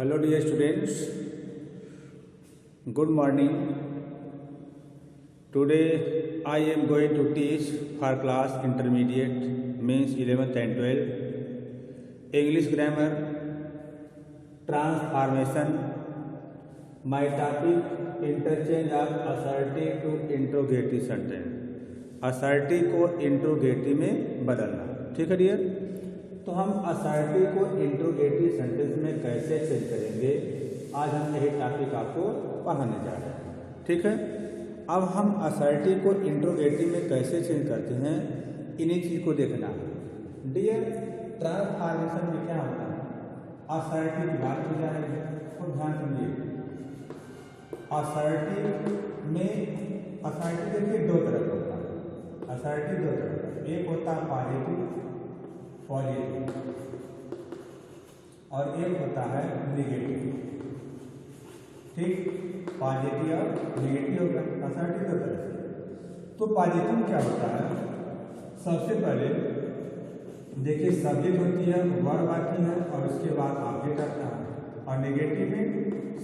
Hello dear students, good morning. Today I am going to teach for class intermediate means 11th and 12th English grammar transformation. My topic interchange of assertive to interrogative sentence. assertive को interrogative में बदलना, ठीक है dear. तो हम assertive को interrogative sentence में कैसे चेंज करेंगे, आज हम यही टॉपिक आपको पढ़ाने जा रहे हैं, ठीक है। अब हम असर्टिव को इंट्रोगेटिव में कैसे चेंज करते हैं, इन्हीं चीज़ को देखना है डियर। ट्रांसफॉर्मेशन में क्या होता है, असर्टिव की बात की जा रही है, तो ध्यान समझिए। असर्टिव में असर्टिव देखिए दो तरह का होता है, असर्टिव दो तरह का, एक होता है पॉजिटिव और एक होता है निगेटिव, ठीक। पॉजिटिव और निगेटिव होगा असर्टिव दो तरह से। तो पॉजिटिव क्या होता है, सबसे पहले देखिए सब्जेक्ट होती है, वर्ब आती है और उसके बाद ऑब्जेक्ट आता है। और निगेटिव में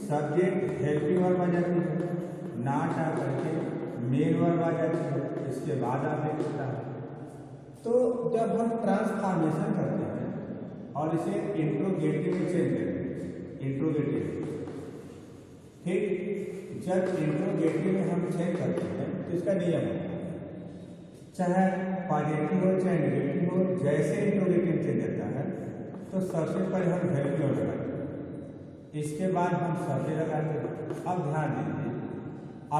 सब्जेक्ट हेल्पिंग वर्ब आ जाती है, नॉट आ करके मेन वर्ब आ जाती है, इसके बाद ऑब्जेक्ट होता है। तो जब हम ट्रांसफॉर्मेशन करते हैं और इसे इंट्रोगेटिव में चेंज करते हैं, इंट्रोगेटिव, ठीक। जब इंट्रोगेटिव में हम चेंज करते हैं तो इसका नियम है, चाहे पॉजिटिव हो चाहे नेगेटिव हो, जैसे इंट्रोगेटिव चेंज होता है तो सबसे पहले हम हेल्पिंग वर्ब लगाते हैं, इसके बाद हम सब्जेक्ट लगाते हैं। अब ध्यान दीजिए,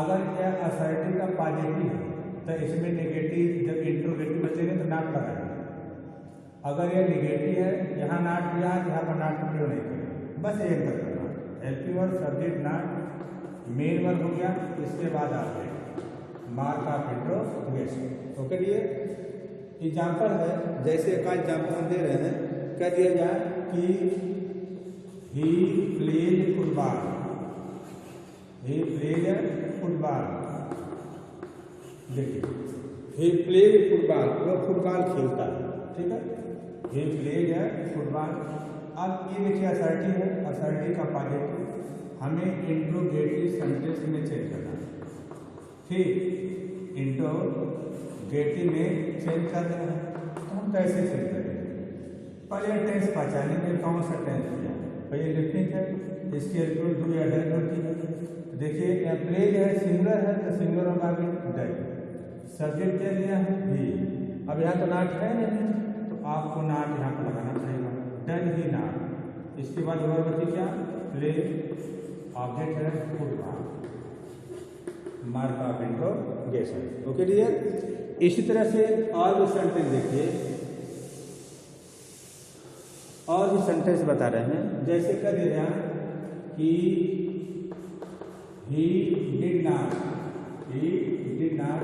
अगर यह असर्टिव का पॉजिटिव है तो इसमें नेगेटिव, जब इंट्रोगेटिव बचेंगे तो नॉट लगाएंगे। अगर यह नेगेटिव है, यहाँ नॉट दिया है, यहाँ पर नॉट प्रयोग नहीं करेंगे, बस एक अंतर करना। Helping verb subject not main verb हो गया, इसके बाद आप mark of interrogation, okay dear. Example है, जैसे एक एग्जाम्पल दे रहे हैं, क्या दिया जाए कि he played football, he played football, देखिए ही प्लेड फुटबॉल, वो फुटबॉल खेलता है, ठीक है। ही प्लेड है फुटबॉल। अब ये देखिए असर्टिव है, असर्टिव का पॉजिटिव हमें इंट्रोगेटिव सेंटेंस में चेंज करना है, ठीक। इंट्रोगेटिव में चेंज कर देना है, तो हम कैसे चेंज करेंगे, पहले टेंस पहचाने में कौन सा टेंस किया, पहले लिखिंग है, इसके डू या डज होती है। देखिए प्लेड है, सिंगुलर है तो सिंगुलर होगा डज, सब्जेक्ट दे दिया है ही, अब यहाँ तो नाट है नहीं तो आपको नाट यहाँ पर लगाना पड़ेगा, डज ही नाट। इसके बाद वर्ब बची क्या, प्ले, ऑब्जेक्ट है football, mark of interrogation, okay dear. इसी तरह से और भी सेंटेंस देखिए, और भी सेंटेंस बता रहे हैं, जैसे कर दिया कि he did not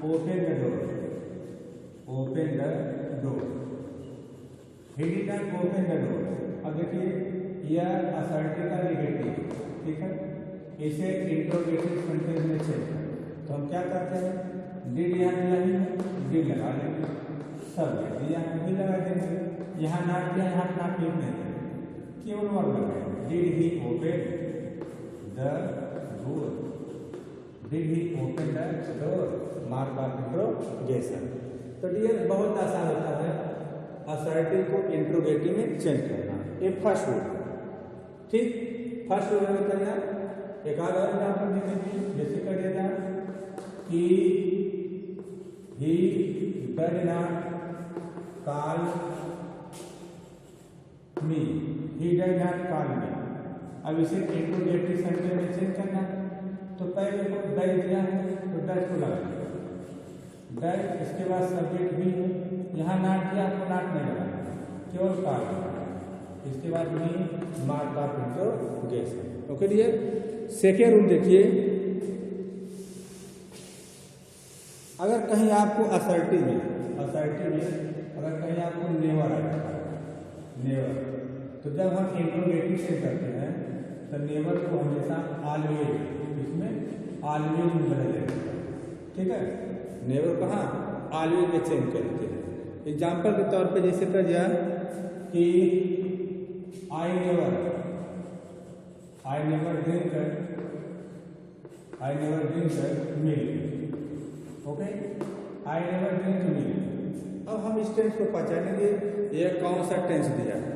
open the door, open the door, he did not open the door। अब देखिए यह असर्टिव का नेगेटिव, ठीक है, इसे इंट्रोगेटिव सेंटेंस में चेंज करें तो हम क्या करते हैं, डिड यहाँ दिया ही है, डिड लगा देंगे, सब्जेक्ट दिया है, भी लगा देंगे, यहाँ नॉट दिया, यहाँ नॉट लिख नहीं देंगे, केवल वर्ब लगाएंगे। Did he open the door, did he open the door, mark of interrogation. तो डियर बहुत आसान होता है असर्टिव को इंट्रोगेटिव में चेंज करना, ये फर्स्ट रूल, ठीक। फर्स्ट रूल में करना, एक आध और एग्जाम्पल देखेंगे, जैसे कर दिया कि he does not call me, he does not call मी। अब इसे इंट्रोगेटिव सेंटेंस में चेंज करना, तो पहले को डज दिया है तो डज को लगा दिया, डज, इसके बाद सब्जेक्ट भी है, यहाँ नाट दिया तो नाट नहीं लगाना, केवल कॉल लगाना, इसके बाद me, mark of interrogation, okay dear. Second rule देखिए, अगर कहीं आपको असर्टिव में अगर कहीं आपको नेवर आ जाता है, नेवर, तो जब हम इंट्रोगेटिव से करते हैं तो नेवर को हमेशा ऑलवेज, इसमें ऑलवेज में बदल देते हैं, ठीक है। नेवर कहाँ, ऑलवेज में चेंज करते हैं। एग्जाम्पल के तौर पे जैसे कर दिया कि I never I never drink milk. Okay, I never drink milk. अब हम इस टेंस को पहचानेंगे, ये कौन सा टेंस दिया है।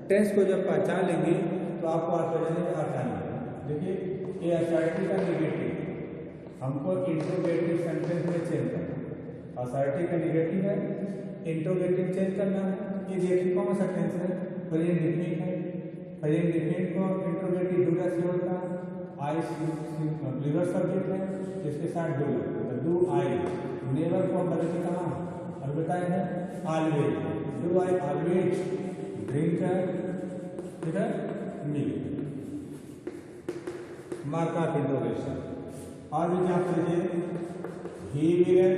टेंस को जब पहचान लेंगे तो आपको पहचानने में आसानी है। देखिए, ये असर्टिव का निगेटिव हमको इंट्रोगेटिव सेंटेंस में चेंज करना है। असर्टिव का निगेटिव है, इंट्रोगेटिव चेंज करना है। ये देखिए कौन सा टेंस है, प्रेजेंट डिफिनिट है। प्रेजेंट डिफिनिट को इंट्रोगेटिव डू से होता है। आई प्लूरल सब्जेक्ट है, इसके साथ डू है, डू आई। नेवर को हम बदलते कहाँ, अब बताए हैं always. Do I always drink milk. Mark of interrogation. और भी क्या करिए, he will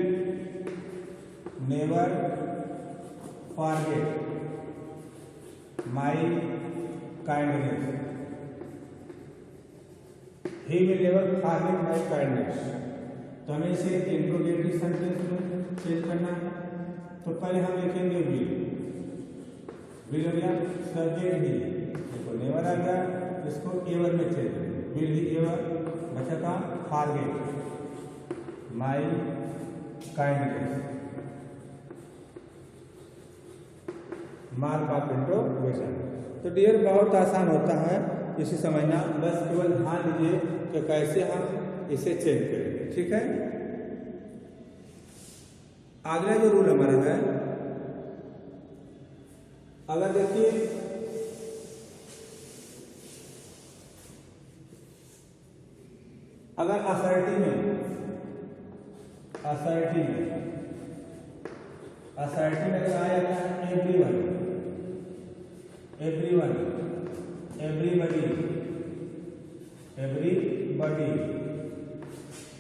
never forget my kindness. He will never forget my kindness. तो हमें इसे इंट्रोगेटिव सेंटेंस में चेंज करना है। तो पहले हम लिखेंगे विल हो गया सब्जेक्ट ही, देखो नेवर आ गया, इसको एवर में चेंज करेंगे। विल ही एवर, बचा था forget my kindness. Mark of interrogation. तो डियर बहुत आसान होता है इसे समझना, बस केवल ध्यान दीजिए कि कैसे हम इसे चेंज करेंगे। ठीक है, अगला जो रूल हमारा है, अगर देखिए अगर असर्टिव में अगर आएगा एवरीवन, एवरीबॉडी,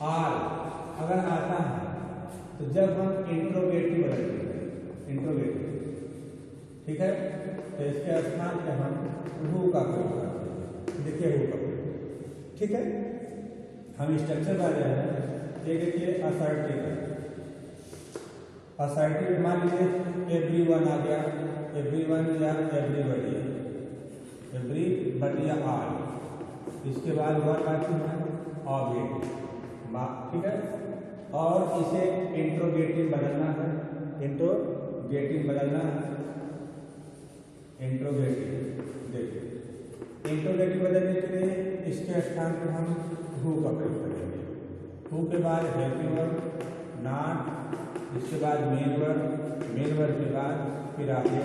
ऑल अगर आता है तो जब हम इंट्रोगेटिव बदलते हैं, इंट्रोगेटिव, ठीक है, तो इसके स्थान पे हम हु का प्रयोग करते हैं। देखिए हु का प्रयोग, ठीक है। हम स्ट्रक्चर आ रहे हैं, ये देखिए असर्टिव है। असर्टिव मान लीजिए एवरीवन आ गया, एवरीवन या एवरीबॉडी या ऑल। इसके बाद वर्ब आती है ऑब्जेक्ट, ठीक है। और इसे इंट्रोगेटिव बदलना है, इंट्रोगेटिव देखिए इंट्रोगेटिव बदलने के लिए इसके स्थान पर हम हु का प्रयोग करेंगे। हु के बाद हेल्पिंग वर्ब, नॉट, इसके बाद मेन वर्ब के बाद फिर आगे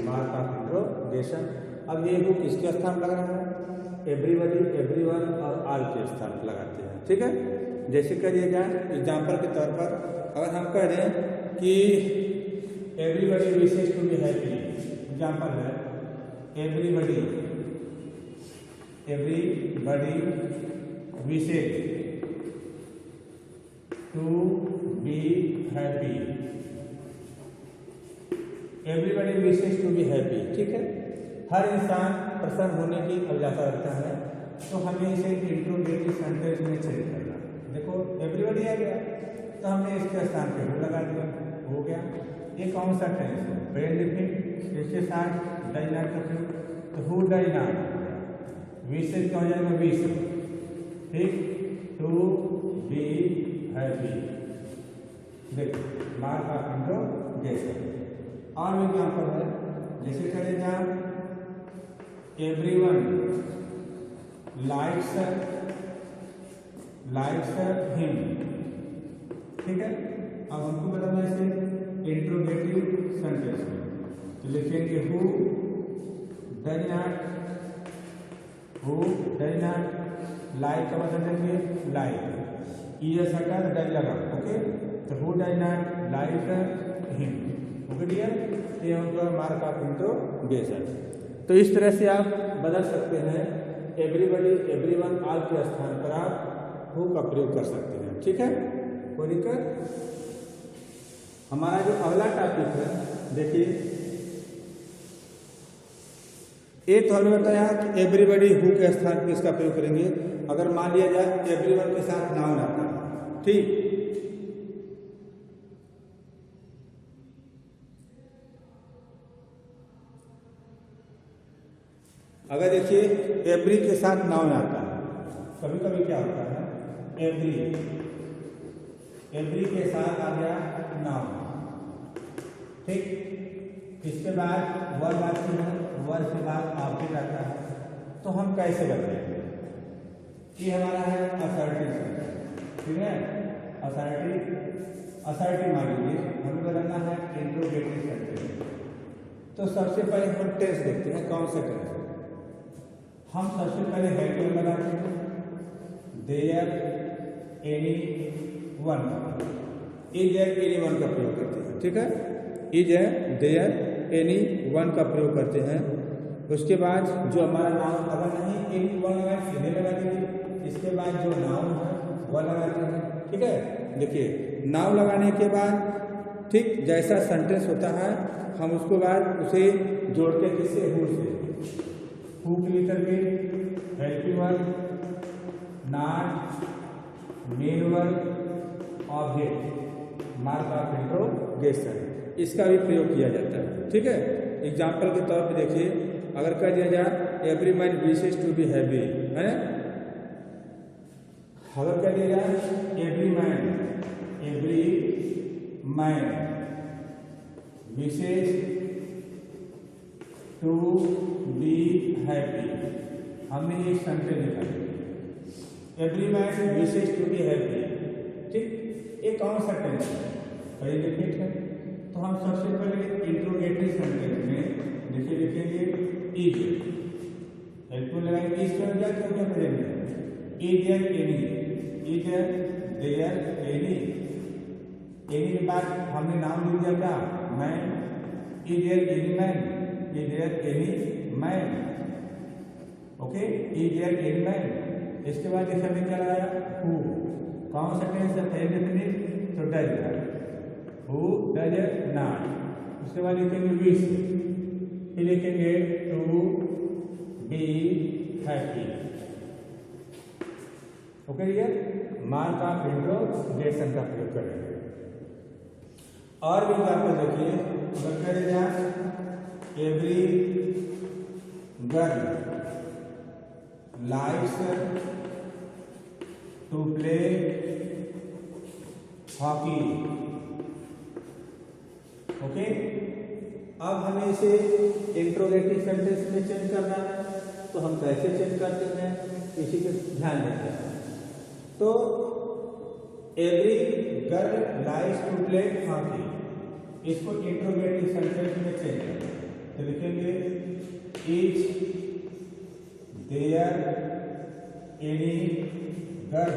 मार्क ऑफ इंट्रोगेशन। अब ये हु किसके स्थान लग रहा है, एवरीबॉडी, एवरीवन और ऑल के स्थान पर लगाते हैं। ठीक है, जैसे करिएगा एग्जाम्पल के तौर पर अगर हम कह दें कि everybody wishes to be happy, example है everybody wishes to be happy, everybody wishes to be happy. ठीक है, हर इंसान प्रसन्न होने की अभिलाषा रखता है, तो हमें इसे इंट्रोगेटिव सेंटेंस में चेंज करना। देखो एवरीबॉडी आ गया तो हमने इसके स्थान पे हु लगा दिया, हो गया। ये कौन सा टेंस है, प्रेजेंट डिफिनिट, इसके साथ डज नॉट का प्रयोग, तो हु डज नॉट विशेष क्या हो जाएगा, विश, ठीक, टू बी हैप्पी। देखिए मार्क ऑफ इंट्रोगेशन। और एग्जाम्पल है, जैसे करेगा एवरीवन लाइक्स हिम। ठीक है, अब हमको बदलना इसे इंट्रोगेटिव सेंटेंस में, तो लिखेंगे हु डज नॉट लाइक का बदल देंगे लाइक, ईयर हटा डज लगा, ओके, तो who does not like him. Okay dear, ये होगा मार्क ऑफ इंट्रोगेशन। तो इस तरह से आप बदल सकते हैं, एवरीबॉडी, एवरीवन, ऑल के स्थान पर आप हु का प्रयोग कर सकते हैं। ठीक है, कोई दिक्कत। हमारा जो अगला टॉपिक है, देखिए एक तो हमने बताया कि एवरीबॉडी हु के स्थान पर इसका प्रयोग करेंगे अगर मान लिया जाए एवरीवन के साथ नाउन आता है। ठीक, अगर देखिए एवरी के साथ नाउन आता है कभी कभी क्या होता है, एवरी के साथ आ गया नाउन, ठीक। इसके बाद वर्ब आती है, वर्ब के बाद ऑब्जेक्ट आता है। तो हम कैसे बताएंगे? ये हमारा है असर्टिव सेंटेंस, ठीक है। असर्टिव मान लीजिए हमें बनाना है इंट्रोगेटिव सेंटेंस। तो सबसे पहले हम टेंस देखते हैं, कौन सा टेंस। हम सबसे पहले हेल्प लगाते हैं, there any one, is there any one का प्रयोग करते हैं, ठीक है। इज देयर एनी वन का प्रयोग करते हैं। उसके बाद जो हमारा नाउन, अगर नहीं एनी वन लगाए सीधे लगा दीजिए। इसके बाद जो नाउन है वह लगाते हैं, ठीक है। देखिए नाउन लगाने के बाद, ठीक जैसा सेंटेंस होता है हम उसको बाद उसे जोड़ते किससे, हु से। हु के लेकर के helping verb, not, main verb, object, mark of interrogation, इसका भी प्रयोग किया जाता है, ठीक है। एग्जाम्पल के तौर पे देखिए, अगर कह दिया जाए every man wishes to be happy, है। अगर कह दिया जाए every man wishes to be happy, हमने एक सेंटेंस लिखा, every man wishes to be happy, ठीक। ये कौन सा टेंस है, प्रेजेंट है। तो हम सबसे पहले इंट्रोगेटिव सेंटेंस में देखिए लिखेंगे इज, हेल्पफुल लगाएंगे, इज के क्या क्या प्रेजेंट है, is there any, is there any के बाद हमने नाम लिख दिया क्या, man, is there any man, is there any man, okay, is there any man. इसके बाद जैसे हमने क्या लगाया, हु, कौन सा टेंस है, डेफिनिट, तो डज, हु डज नॉट। उसके बाद लिखेंगे विश, फिर लिखेंगे टू बी हैप्पी, ओके। ये मार्क ऑफ इंट्रोगेशन का प्रयोग करेंगे। और भी एग्जाम्पल देखिए, अगर कह जाए every girl likes to play hockey, okay. अब हमें इसे इंट्रोगेटिव सेंटेंस में चेंज करना है, तो हम कैसे चेंज करते हैं, इसी के ध्यान देते हैं। तो every girl likes to play hockey, इसको इंट्रोगेटिव सेंटेंस में चेंज करें। तो लिखेंगे is there any girl,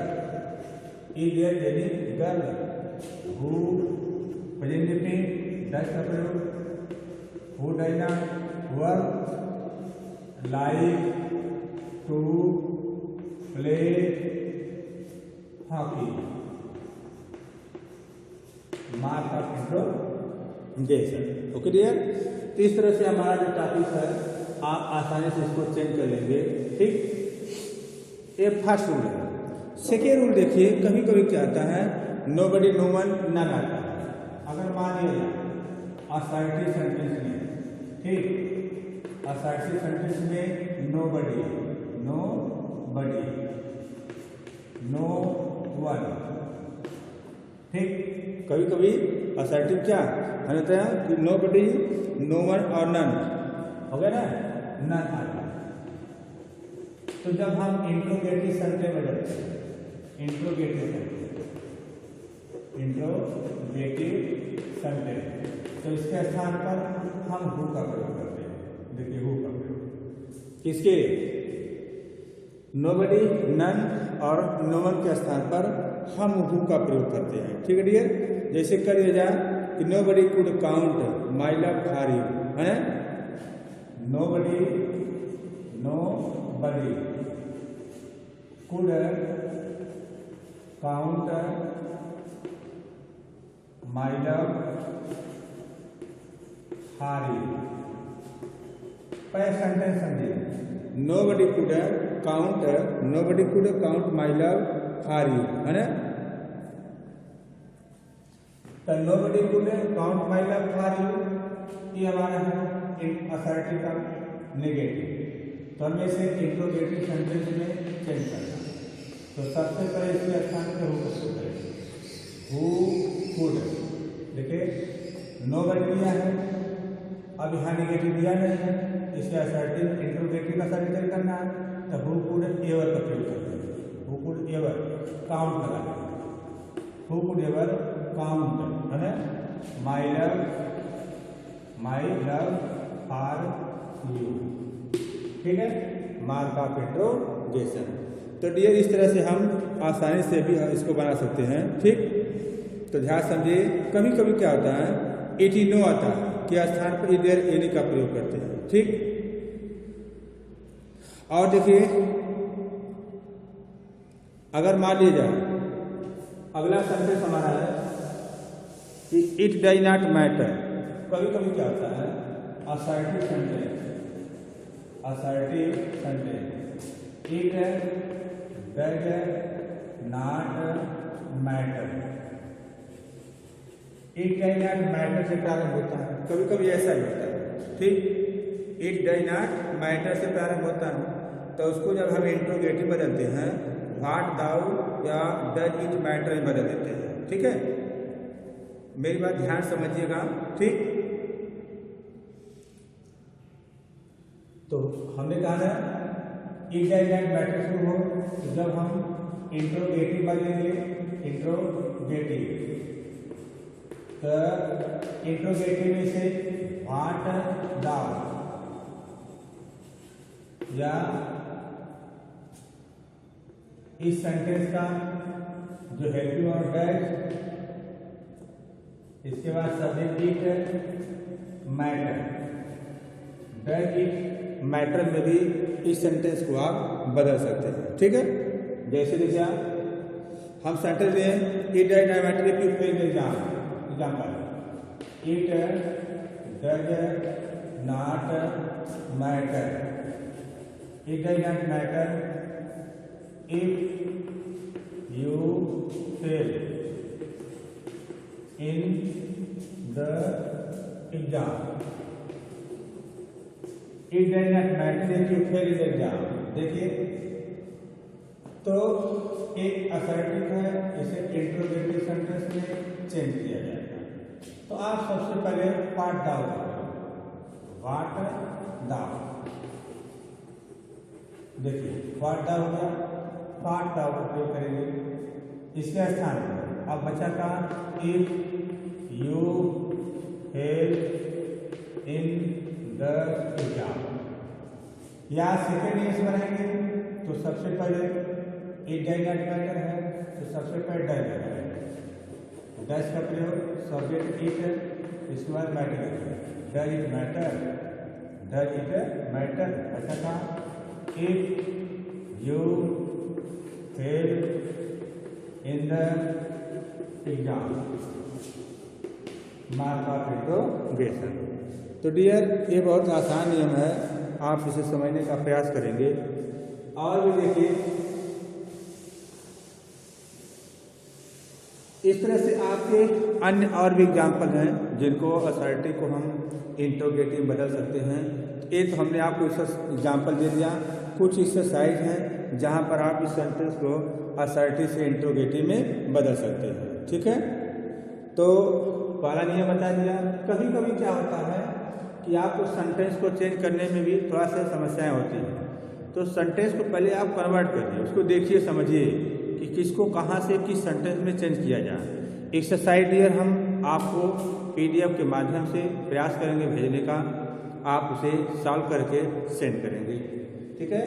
is there any girl who, present में डज का प्रयोग, who does not, verb, like to play hockey, mark of interrogation, okay dear. तो इस तरह से हमारा जो टॉपिक है आप आसानी से इसको चेंज कर लेंगे, ठीक। ये फर्स्ट रूल है। सेकेंड रूल देखिए, कभी कभी क्या आता है, नोबडी, नो वन, नन आता है। अगर मान लिया असर्टिव सेंटेंस में, ठीक, असर्टिव सेंटेंस में नोबडी, नो वन, ठीक। कभी कभी असर्टिव क्या होता है कि नोबडी, नो वन और नन, हो गया ना, नन आता है। तो जब हम इंट्रोगेटिव सेंटेंस में जाते हैं, इंट्रोगेटिव सेंटेंस, तो इसके स्थान पर हम हु का प्रयोग करते हैं। देखिए हु का प्रयोग किसके, नोबडी, नन और नो वन के स्थान पर हम हु का प्रयोग करते हैं, ठीक है डियर। जैसे कर दिया जाए कि nobody could count my love for you, है। Nobody could count my love for you, पहले सेंटेंस समझिए, nobody could count my love for you, है ना। तो nobody could count my love for you, ये हमारा है असर्टिव का नेगेटिव। तो हमें इसे इंट्रोगेटिव सेंटेंस में चेंज करना है। तो सबसे पहले इसके स्थान पे हु को पुट करेंगे, हु कुड। देखिए नो बन गया है, अब यहाँ नेगेटिव दिया नहीं है, इसके असर्टिव इंट्रोगेटिव का सर्टिफिकेट करना है, तो हु कुड एवर का प्रयोग करते हैं। हु कुड एवर काउंट लगा देंगे, हु कुड एवर काउंट, है ना, माई लव फॉर यू। ठीक है, मार्क ऑफ इंट्रोगेशन। तो डियर इस तरह से हम आसानी से भी इसको बना सकते हैं। ठीक, तो ध्यान समझिए, कभी कभी क्या होता है इट ई नो आता है कि स्थान पर इधर एनी का प्रयोग करते हैं। ठीक, और देखिए अगर मान लीजिए अगला सेंटेंस हमारा है कि इट डज नॉट मैटर। कभी कभी क्या होता है assertive sentence, it does not matter, it does not matter से प्रारंभ होता है, कभी कभी ऐसा ही होता है। ठीक, इट डज नॉट मैटर से प्रारंभ होता है, तो उसको जब हम इंट्रोगेटिव बदलते हैं व्हाट दाउ या डज इट मैटर में बदल देते हैं। ठीक है, मेरी बात ध्यान समझिएगा। ठीक, तो हमने कहा ना इट डज नॉट मैटर शुरू हो, तो जब हम इंट्रोगेटिव बदलेंगे, इंट्रोगेटिव, तो इंट्रोगेटिव में से व्हाट दाउ या इस सेंटेंस का जो हेल्पिंग और डैश, इसके बाद subject it matter, does it matter में भी इस सेंटेंस को आप बदल सकते हैं। ठीक है, जैसे देखिए हम सेंटेंस में इट डज नॉट मैटर की example, it does not matter, it does not matter if you fail in the exam, it does not matter if you fail in the exam। देखिए तो एक असर्टिव है, इसे interrogative sentence में change किया जाएगा। तो आप सबसे पहले व्हाट दाउ, व्हाट दाउ, देखिए व्हाट दाउ हो गया, व्हाट दाउ का प्रयोग करेंगे। इसके स्थान पर अब बचा का if you fail in the exam, या सेकेंड इंग्लिश बनाएंगे तो सबसे पहले इट डज नॉट मैटर है, तो सबसे पहले डज लगाएंगे, डज का प्रयोग सब्जेक्ट इट, इसके बाद matter, does it matter, does it matter. अच्छा था if you fail in the exam, mark of interrogation. तो डियर ये बहुत आसान नियम है, आप इसे समझने का प्रयास करेंगे। और भी देखिए इस तरह से आपके अन्य और भी एग्जाम्पल हैं जिनको असर्टिव को हम इंट्रोगेटिव बदल सकते हैं। एक तो हमने आपको एग्जाम्पल दे दिया, कुछ एक्सरसाइज हैं जहां पर आप इस सेंटेंस को असर्टिव से इंट्रोगेटिव में बदल सकते हैं। ठीक है, तो पहला नियम बता दिया। कभी कभी क्या होता है कि आपको सेंटेंस को चेंज करने में भी थोड़ा सा समस्याएं होती हैं, तो सेंटेंस को पहले आप कन्वर्ट करिए, उसको देखिए, समझिए कि किसको कहाँ से किस सेंटेंस में चेंज किया जाए। एक्सरसाइज डियर हम आपको PDF के माध्यम से प्रयास करेंगे भेजने का, आप उसे सॉल्व करके सेंड करेंगे। ठीक है।